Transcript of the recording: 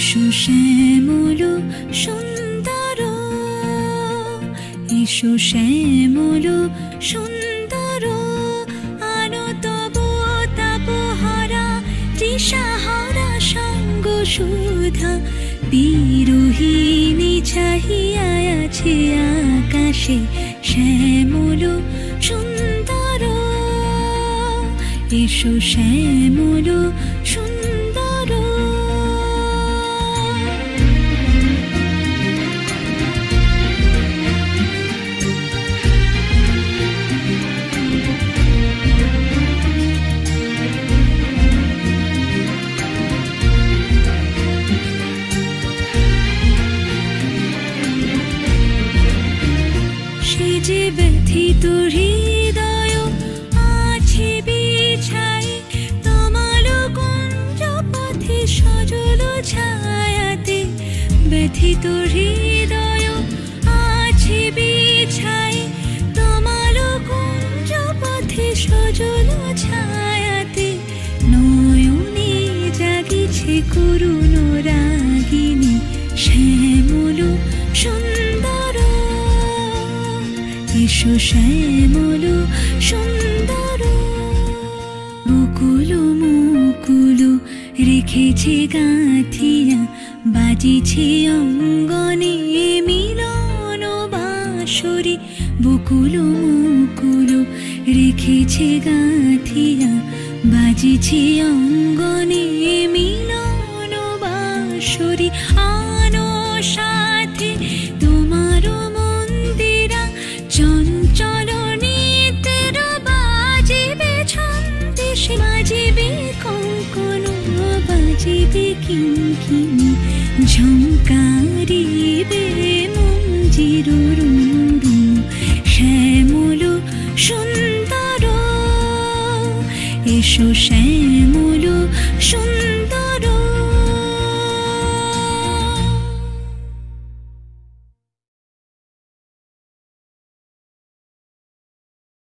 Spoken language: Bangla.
এসো শ্যামল সুন্দর, এসো শ্যামল সুন্দর, আনো তব তাপহারা তৃষাহারা সঙ্গ সুধা। বিরোহিণী চাহিয়া আছে আকাশে শ্যামল সুন্দর, এসো শ্যামল সুন্দর। সে যে ব্যথিত হৃদয় আছে বিছাই, তমাল কুঞ্জ পথে সজল ছায়াতে। ব্যথিত হৃদয় আছে বিছাই, তমাল কুঞ্জ পথে সজল ছায়াতে। নয়নে জাগিছে করুণ রাগিনী শ্যামল সুন্দর, এসো শ্যামল সুন্দর। বকুল মুকুল রেখেছে গাঁথিয়া, বাজিছে অঙ্গনে মিলন বাঁশরি। বকুল মুকুল রেখেছে গাঁথিয়া, বাজিছে অঙ্গনে মিলন বাঁশরি। আনো সাথে তোমার মন্দিরা, চঞ্চল নিতের বাজিবে ছন্দেশ। বাজিবে কঙ্কণ, বাজিবে কিঙ্কিণী, ঝঙ্কারিবে মঞ্জির রুনু। শ্যামল সুন্দর, এসো শ্যামল